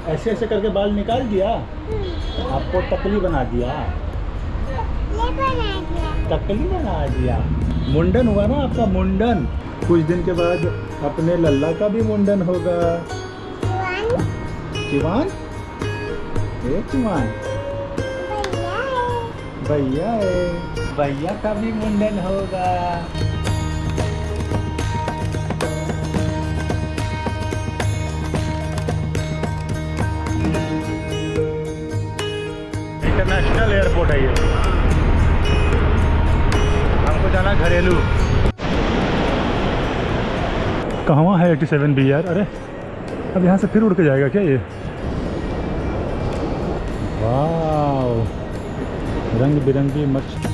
ऐसे ऐसे करके बाल निकाल दिया, आपको टकली बना दिया। टकली बना दिया, मुंडन हुआ ना आपका, मुंडन। कुछ दिन के बाद अपने लल्ला का भी मुंडन होगा। चिवान, चिवान भैया है, भैया का भी मुंडन होगा। इंटरनेशनल एयरपोर्ट है ये, हमको जाना घरेलू। कहाँ है 87B यार? अरे अब यहाँ से फिर उड़ के जाएगा क्या ये? वाह, रंग बिरंगी मछली।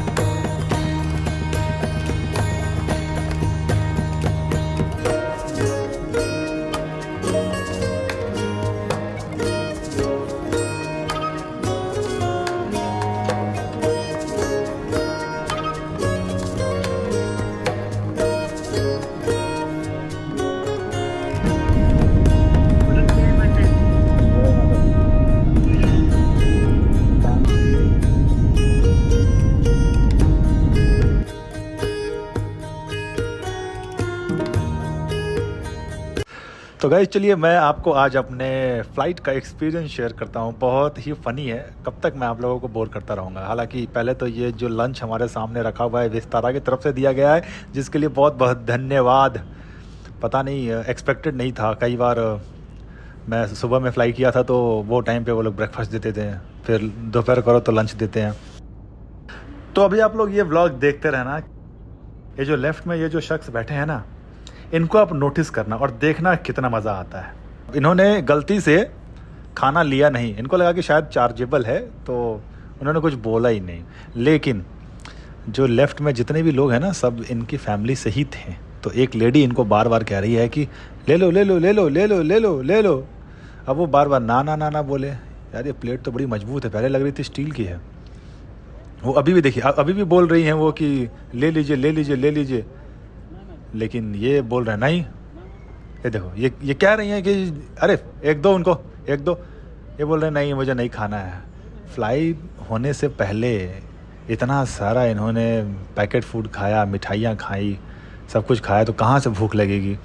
तो गाइस चलिए मैं आपको आज अपने फ़्लाइट का एक्सपीरियंस शेयर करता हूँ। बहुत ही फ़नी है, कब तक मैं आप लोगों को बोर करता रहूँगा। हालांकि पहले तो ये जो लंच हमारे सामने रखा हुआ है विस्तारा की तरफ से दिया गया है, जिसके लिए बहुत बहुत धन्यवाद। पता नहीं, एक्सपेक्टेड नहीं था। कई बार मैं सुबह में फ़्लाई किया था तो वो टाइम पर वो लोग ब्रेकफास्ट देते थे, फिर दोपहर करो तो लंच देते हैं। तो अभी आप लोग ये व्लॉग देखते रहना। ये जो लेफ़्ट में ये जो शख्स बैठे हैं ना, इनको आप नोटिस करना और देखना कितना मज़ा आता है। इन्होंने गलती से खाना लिया नहीं, इनको लगा कि शायद चार्जेबल है तो उन्होंने कुछ बोला ही नहीं। लेकिन जो लेफ़्ट में जितने भी लोग हैं ना, सब इनकी फैमिली से ही थे। तो एक लेडी इनको बार बार कह रही है कि ले लो ले लो ले लो ले लो ले लो ले लो। अब वो बार बार ना ना ना ना बोले। यार ये प्लेट तो बड़ी मजबूत है, पहले लग रही थी स्टील की है। वो अभी भी देखिए, अभी भी बोल रही हैं वो कि ले लीजिए ले लीजिए ले लीजिए, लेकिन ये बोल रहे हैं नहीं। ये देखो, ये कह रही हैं कि अरे एक दो उनको, एक दो। ये बोल रहे हैं नहीं मुझे नहीं खाना है। फ्लाई होने से पहले इतना सारा इन्होंने पैकेट फूड खाया, मिठाइयाँ खाई, सब कुछ खाया, तो कहाँ से भूख लगेगी।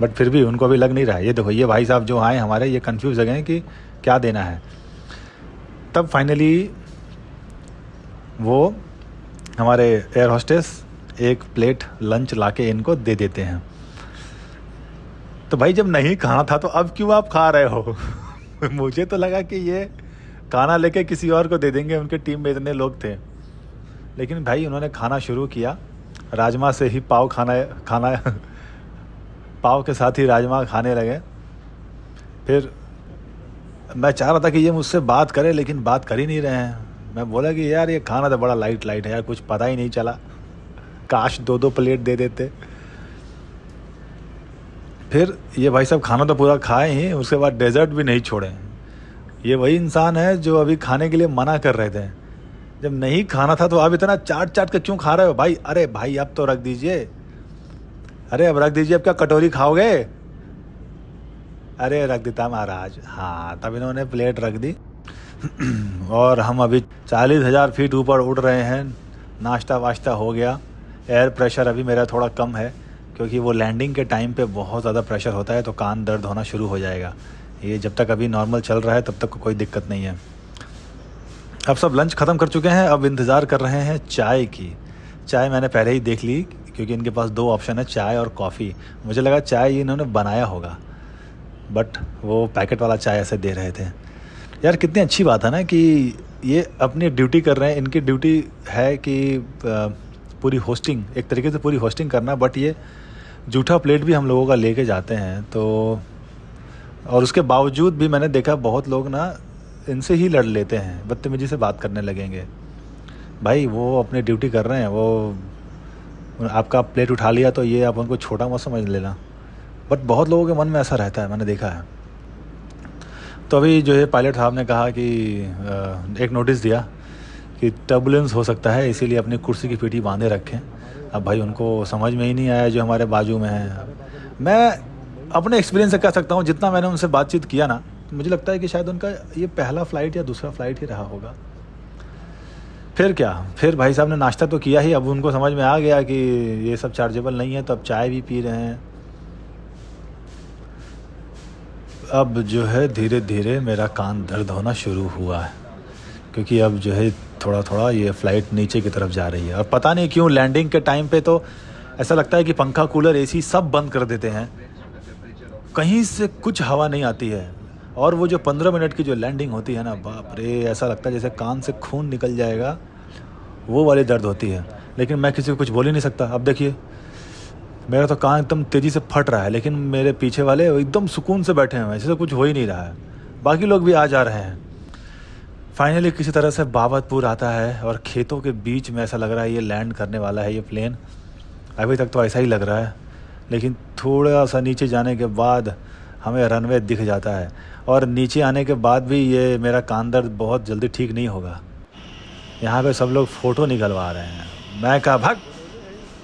बट फिर भी उनको अभी लग नहीं रहा है। ये देखो, ये भाई साहब जो आए हमारे, ये कंफ्यूज हो गए हैं कि क्या देना है। तब फाइनली वो हमारे एयर होस्टेस एक प्लेट लंच लाके इनको दे देते हैं। तो भाई जब नहीं खाना था तो अब क्यों आप खा रहे हो? मुझे तो लगा कि ये खाना लेके किसी और को दे देंगे, उनके टीम में इतने लोग थे। लेकिन भाई उन्होंने खाना शुरू किया, राजमा से ही खाना पाव के साथ ही राजमा खाने लगे। फिर मैं चाह रहा था कि ये मुझसे बात करे, लेकिन बात कर ही नहीं रहे हैं। मैं बोला कि यार ये खाना तो बड़ा लाइट है यार, कुछ पता ही नहीं चला, काश 2-2 प्लेट दे देते। फिर ये भाई साहब खाना तो पूरा खाए ही, उसके बाद डेजर्ट भी नहीं छोड़े। ये वही इंसान है जो अभी खाने के लिए मना कर रहे थे। जब नहीं खाना था तो आप इतना चाट चाट के क्यों खा रहे हो भाई? अरे भाई अब तो रख दीजिए, अरे अब रख दीजिए, अब क्या कटोरी खाओगे? अरे रख देता महाराज। हाँ, तब इन्होंने प्लेट रख दी। और हम अभी 40,000 फीट ऊपर उड़ रहे हैं। नाश्ता वाश्ता हो गया। एयर प्रेशर अभी मेरा थोड़ा कम है, क्योंकि वो लैंडिंग के टाइम पे बहुत ज़्यादा प्रेशर होता है तो कान दर्द होना शुरू हो जाएगा। ये जब तक अभी नॉर्मल चल रहा है तब तक कोई दिक्कत नहीं है। अब सब लंच ख़त्म कर चुके हैं, अब इंतज़ार कर रहे हैं चाय की। चाय मैंने पहले ही देख ली, क्योंकि इनके पास 2 ऑप्शन है, चाय और कॉफ़ी। मुझे लगा चाय इन्होंने बनाया होगा, बट वो पैकेट वाला चाय ऐसे दे रहे थे। यार कितनी अच्छी बात है ना कि ये अपनी ड्यूटी कर रहे हैं। इनकी ड्यूटी है कि पूरी होस्टिंग, एक तरीके से पूरी होस्टिंग करना, बट ये जूठा प्लेट भी हम लोगों का लेके जाते हैं। तो और उसके बावजूद भी मैंने देखा बहुत लोग ना इनसे ही लड़ लेते हैं, बदतमीजी से बात करने लगेंगे। भाई वो अपनी ड्यूटी कर रहे हैं, वो आपका प्लेट उठा लिया तो ये आप उनको छोटा मत समझ लेना। बट बहुत लोगों के मन में ऐसा रहता है, मैंने देखा है। तो अभी जो है पायलट साहब ने कहा कि एक नोटिस दिया कि टर्बुलेंस हो सकता है, इसीलिए अपनी कुर्सी की पीठी बांधे रखें। अब भाई उनको समझ में ही नहीं आया जो हमारे बाजू में है। मैं अपने एक्सपीरियंस से कह सकता हूँ, जितना मैंने उनसे बातचीत किया ना, मुझे लगता है कि शायद उनका ये पहला फ़्लाइट या दूसरा फ़्लाइट ही रहा होगा। फिर क्या, फिर भाई साहब ने नाश्ता तो किया ही, अब उनको समझ में आ गया कि ये सब चार्जेबल नहीं है, तो अब चाय भी पी रहे हैं। अब जो है धीरे धीरे मेरा कान दर्द होना शुरू हुआ है, क्योंकि अब जो है थोड़ा थोड़ा ये फ़्लाइट नीचे की तरफ जा रही है। और पता नहीं क्यों लैंडिंग के टाइम पे तो ऐसा लगता है कि पंखा, कूलर, एसी सब बंद कर देते हैं, कहीं से कुछ हवा नहीं आती है। और वो जो 15 मिनट की जो लैंडिंग होती है ना, बाप रे, ऐसा लगता है जैसे कान से खून निकल जाएगा, वो वाली दर्द होती है। लेकिन मैं किसी को कुछ बोल ही नहीं सकता। अब देखिए मेरा तो कान एकदम तेज़ी से फट रहा है, लेकिन मेरे पीछे वाले एकदम सुकून से बैठे हैं, ऐसे तो कुछ हो ही नहीं रहा है। बाकी लोग भी आ जा रहे हैं। फाइनली किसी तरह से बाबतपुर आता है और खेतों के बीच में ऐसा लग रहा है ये लैंड करने वाला है ये प्लेन। अभी तक तो ऐसा ही लग रहा है, लेकिन थोड़ा सा नीचे जाने के बाद हमें रनवे दिख जाता है, और नीचे आने के बाद भी ये मेरा कान दर्द बहुत जल्दी ठीक नहीं होगा। यहाँ पे सब लोग फ़ोटो निकलवा रहे हैं। मैं कहा भाग,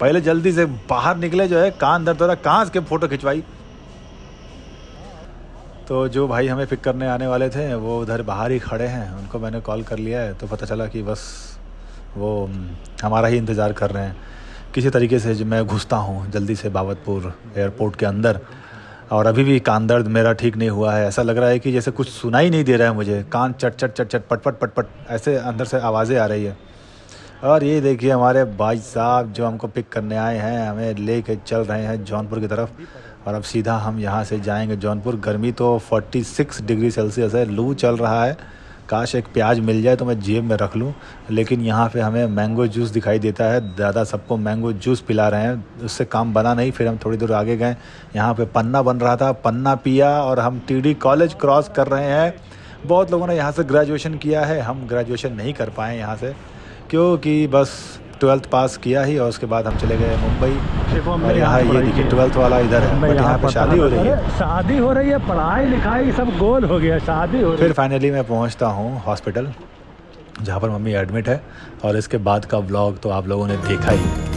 पहले जल्दी से बाहर निकले, जो है कान दर्द हो रहा, कहाँ से फ़ोटो खिंचवाई। तो जो भाई हमें पिक करने आने वाले थे वो उधर बाहर ही खड़े हैं, उनको मैंने कॉल कर लिया है, तो पता चला कि बस वो हमारा ही इंतज़ार कर रहे हैं। किसी तरीके से मैं घुसता हूँ जल्दी से बाबतपुर एयरपोर्ट के अंदर, और अभी भी कान दर्द मेरा ठीक नहीं हुआ है। ऐसा लग रहा है कि जैसे कुछ सुनाई नहीं दे रहा है मुझे, कान चट चट चट चट पट पट पट पट ऐसे अंदर से आवाज़ें आ रही है। और ये देखिए हमारे भाई साहब जो हमको पिक करने आए हैं, हमें ले कर चल रहे हैं जौनपुर की तरफ, और अब सीधा हम यहाँ से जाएंगे जौनपुर। गर्मी तो 46 डिग्री सेल्सियस है, लू चल रहा है। काश एक प्याज मिल जाए तो मैं जेब में रख लूँ, लेकिन यहाँ पे हमें मैंगो जूस दिखाई देता है। दादा सबको मैंगो जूस पिला रहे हैं, उससे काम बना नहीं। फिर हम थोड़ी दूर आगे गए, यहाँ पे पन्ना बन रहा था, पन्ना पिया, और हम टीडी कॉलेज क्रॉस कर रहे हैं। बहुत लोगों ने यहाँ से ग्रेजुएशन किया है, हम ग्रेजुएशन नहीं कर पाए यहाँ से, क्योंकि बस 12th पास किया ही, और उसके बाद हम चले गए मुंबई। और यहाँ ये देखिए 12th वाला इधर है, बट यहाँ पे शादी हो रही है। शादी हो रही है, पढ़ाई लिखाई सब गोल हो गया, शादी हो रही है। फिर फाइनली मैं पहुँचता हूँ हॉस्पिटल, जहाँ पर मम्मी एडमिट है, और इसके बाद का व्लॉग तो आप लोगों ने देखा ही।